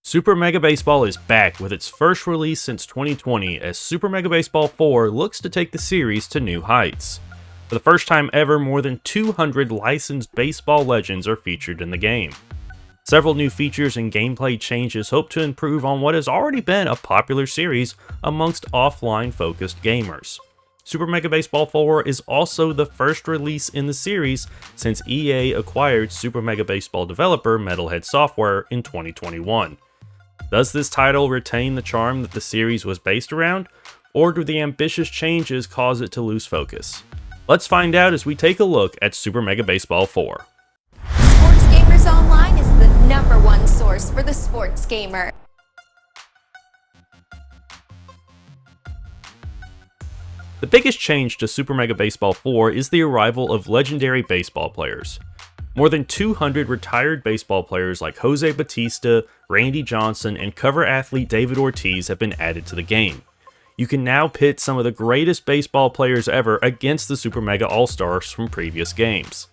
Super Mega Baseball is back with its first release since 2020 as Super Mega Baseball 4 looks to take the series to new heights. For the first time ever, more than 200 licensed baseball legends are featured in the game. Several new features and gameplay changes hope to improve on what has already been a popular series amongst offline-focused gamers. Super Mega Baseball 4 is also the first release in the series since EA acquired Super Mega Baseball developer Metalhead Software in 2021. Does this title retain the charm that the series was based around, or do the ambitious changes cause it to lose focus? Let's find out as we take a look at Super Mega Baseball 4. Sports Gamers Online is the #1 source for the sports gamer. The biggest change to Super Mega Baseball 4 is the arrival of legendary baseball players. More than 200 retired baseball players like Jose Bautista, Randy Johnson, and cover athlete David Ortiz have been added to the game. You can now pit some of the greatest baseball players ever against the Super Mega All-Stars from previous games.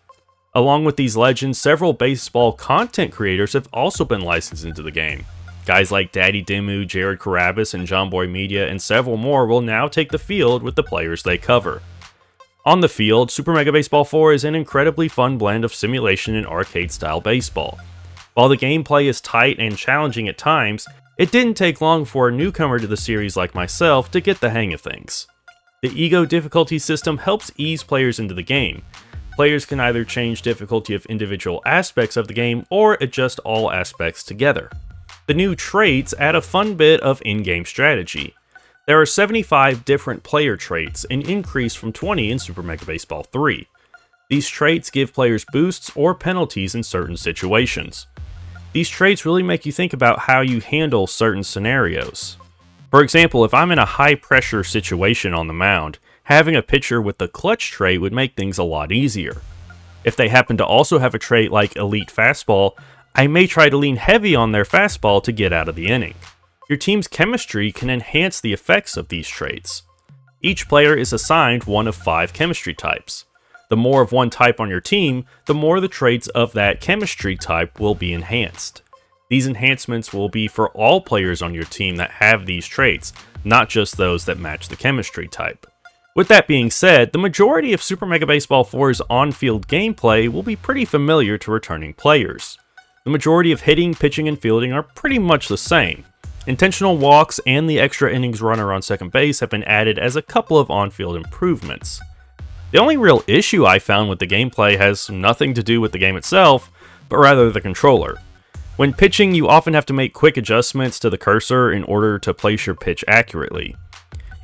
Along with these legends, several baseball content creators have also been licensed into the game. Guys like Daddy Dimmu, Jared Carabas, and John Boy Media, and several more will now take the field with the players they cover. On the field, Super Mega Baseball 4 is an incredibly fun blend of simulation and arcade-style baseball. While the gameplay is tight and challenging at times, it didn't take long for a newcomer to the series like myself to get the hang of things. The Ego difficulty system helps ease players into the game. Players can either change difficulty of individual aspects of the game or adjust all aspects together. The new traits add a fun bit of in-game strategy. There are 75 different player traits, an increase from 20 in Super Mega Baseball 3. These traits give players boosts or penalties in certain situations. These traits really make you think about how you handle certain scenarios. For example, if I'm in a high-pressure situation on the mound, having a pitcher with the clutch trait would make things a lot easier. If they happen to also have a trait like Elite Fastball, I may try to lean heavy on their fastball to get out of the inning. Your team's chemistry can enhance the effects of these traits. Each player is assigned one of 5 chemistry types. The more of one type on your team, the more the traits of that chemistry type will be enhanced. These enhancements will be for all players on your team that have these traits, not just those that match the chemistry type. With that being said, the majority of Super Mega Baseball 4's on-field gameplay will be pretty familiar to returning players. The majority of hitting, pitching, and fielding are pretty much the same. Intentional walks and the extra innings runner on second base have been added as a couple of on-field improvements. The only real issue I found with the gameplay has nothing to do with the game itself, but rather the controller. When pitching, you often have to make quick adjustments to the cursor in order to place your pitch accurately.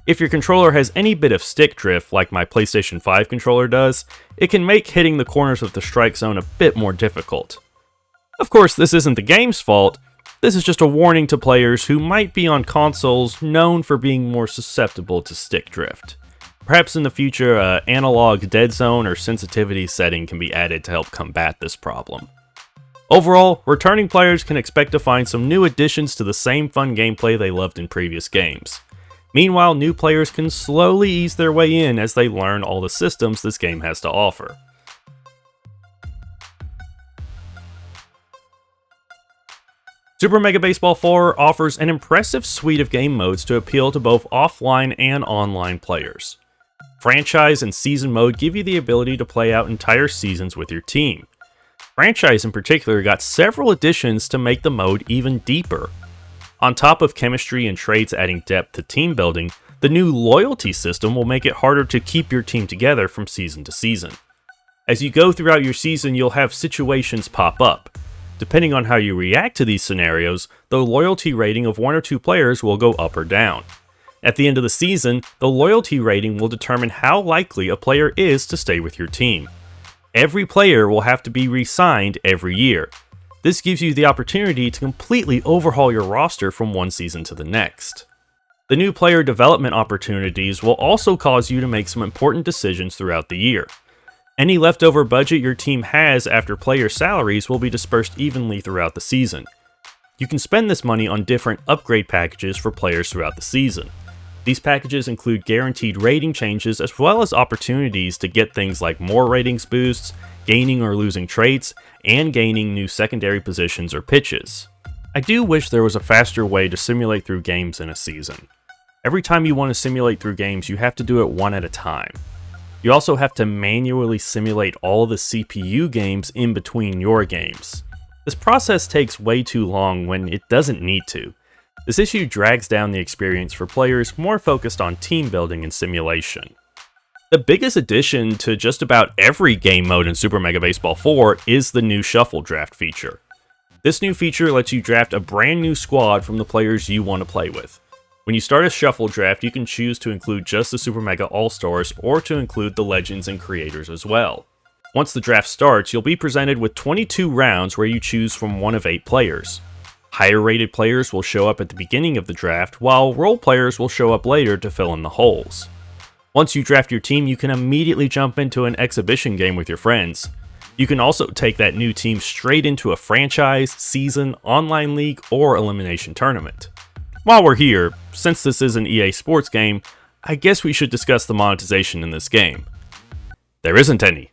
If your controller has any bit of stick drift like my PlayStation 5 controller does, it can make hitting the corners of the strike zone a bit more difficult. Of course, this isn't the game's fault. This is just a warning to players who might be on consoles known for being more susceptible to stick drift. Perhaps in the future, an analog dead zone or sensitivity setting can be added to help combat this problem. Overall, returning players can expect to find some new additions to the same fun gameplay they loved in previous games. Meanwhile, new players can slowly ease their way in as they learn all the systems this game has to offer. Super Mega Baseball 4 offers an impressive suite of game modes to appeal to both offline and online players. Franchise and Season mode give you the ability to play out entire seasons with your team. Franchise in particular got several additions to make the mode even deeper. On top of chemistry and traits adding depth to team building, the new loyalty system will make it harder to keep your team together from season to season. As you go throughout your season, you'll have situations pop up. Depending on how you react to these scenarios, the loyalty rating of 1 or 2 players will go up or down. At the end of the season, the loyalty rating will determine how likely a player is to stay with your team. Every player will have to be re-signed every year. This gives you the opportunity to completely overhaul your roster from one season to the next. The new player development opportunities will also cause you to make some important decisions throughout the year. Any leftover budget your team has after player salaries will be dispersed evenly throughout the season. You can spend this money on different upgrade packages for players throughout the season. These packages include guaranteed rating changes as well as opportunities to get things like more ratings boosts, gaining or losing traits, and gaining new secondary positions or pitches. I do wish there was a faster way to simulate through games in a season. Every time you want to simulate through games, you have to do it one at a time. You also have to manually simulate all the CPU games in between your games. This process takes way too long when it doesn't need to. This issue drags down the experience for players more focused on team building and simulation. The biggest addition to just about every game mode in Super Mega Baseball 4 is the new Shuffle Draft feature. This new feature lets you draft a brand new squad from the players you want to play with. When you start a Shuffle Draft, you can choose to include just the Super Mega All-Stars or to include the Legends and Creators as well. Once the draft starts, you'll be presented with 22 rounds where you choose from one of 8 players. Higher rated players will show up at the beginning of the draft, while role players will show up later to fill in the holes. Once you draft your team, you can immediately jump into an exhibition game with your friends. You can also take that new team straight into a franchise, season, online league, or elimination tournament. While we're here, since this is an EA Sports game, I guess we should discuss the monetization in this game. There isn't any.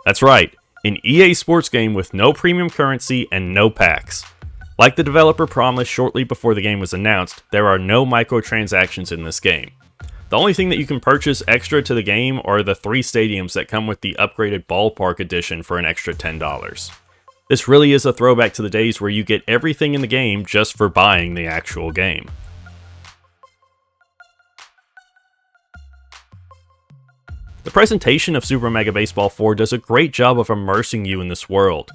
That's right, an EA Sports game with no premium currency and no packs. Like the developer promised shortly before the game was announced, there are no microtransactions in this game. The only thing that you can purchase extra to the game are the 3 stadiums that come with the upgraded Ballpark Edition for an extra $10. This really is a throwback to the days where you get everything in the game just for buying the actual game. The presentation of Super Mega Baseball 4 does a great job of immersing you in this world.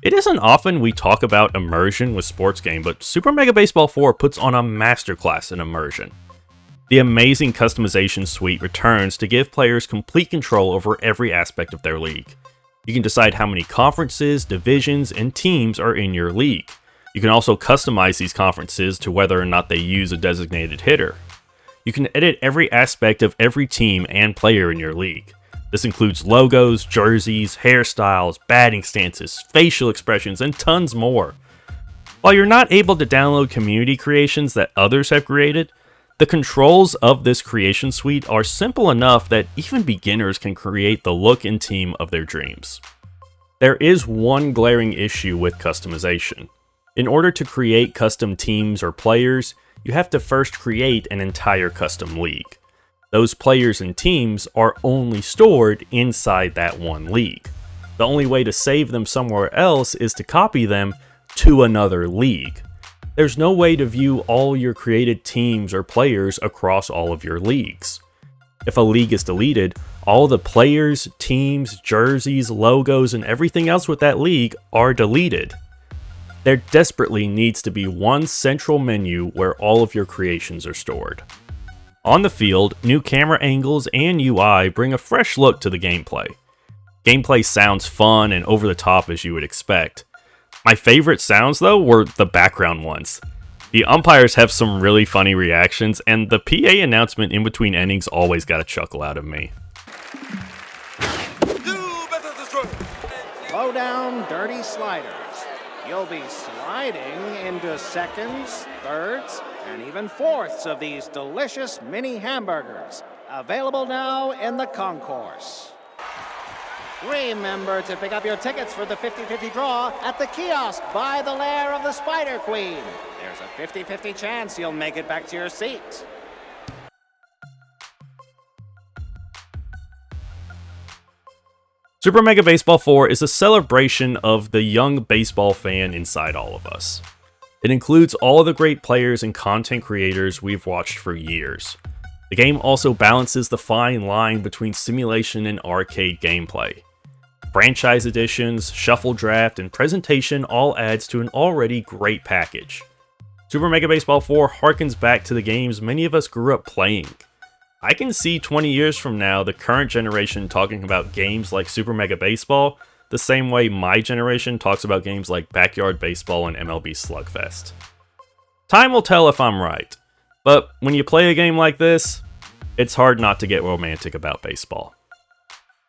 It isn't often we talk about immersion with sports game, but Super Mega Baseball 4 puts on a masterclass in immersion. The amazing customization suite returns to give players complete control over every aspect of their league. You can decide how many conferences, divisions, and teams are in your league. You can also customize these conferences to whether or not they use a designated hitter. You can edit every aspect of every team and player in your league. This includes logos, jerseys, hairstyles, batting stances, facial expressions, and tons more. While you're not able to download community creations that others have created, the controls of this creation suite are simple enough that even beginners can create the look and team of their dreams. There is one glaring issue with customization. In order to create custom teams or players, you have to first create an entire custom league. Those players and teams are only stored inside that one league. The only way to save them somewhere else is to copy them to another league. There's no way to view all your created teams or players across all of your leagues. If a league is deleted, all the players, teams, jerseys, logos, and everything else with that league are deleted. There desperately needs to be one central menu where all of your creations are stored. On the field, new camera angles and UI bring a fresh look to the gameplay. Gameplay sounds fun and over the top as you would expect. My favorite sounds, though, were the background ones. The umpires have some really funny reactions, and the PA announcement in between innings always got a chuckle out of me. Low down, dirty sliders. You'll be sliding into seconds, thirds, and even fourths of these delicious mini hamburgers. Available now in the concourse. Remember to pick up your tickets for the 50-50 draw at the kiosk by the lair of the Spider Queen. There's a 50-50 chance you'll make it back to your seat. Super Mega Baseball 4 is a celebration of the young baseball fan inside all of us. It includes all the great players and content creators we've watched for years. The game also balances the fine line between simulation and arcade gameplay. Franchise editions, shuffle draft, and presentation all adds to an already great package. Super Mega Baseball 4 harkens back to the games many of us grew up playing. I can see 20 years from now the current generation talking about games like Super Mega Baseball the same way my generation talks about games like Backyard Baseball and MLB Slugfest. Time will tell if I'm right, but when you play a game like this, it's hard not to get romantic about baseball.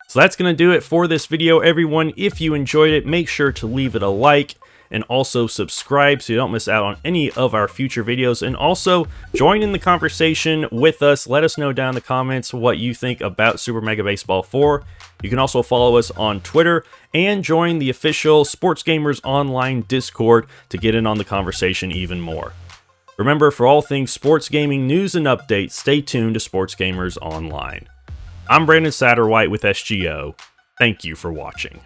So that's going to do it for this video, everyone. If you enjoyed it, make sure to leave it a like, and also subscribe so you don't miss out on any of our future videos. And also join in the conversation with us. Let us know down in the comments what you think about Super Mega Baseball 4. You can also follow us on Twitter and join the official Sports Gamers Online Discord to get in on the conversation even more. Remember, for all things sports gaming news and updates, stay tuned to Sports Gamers Online. I'm Brandon Satterwhite with SGO. Thank you for watching.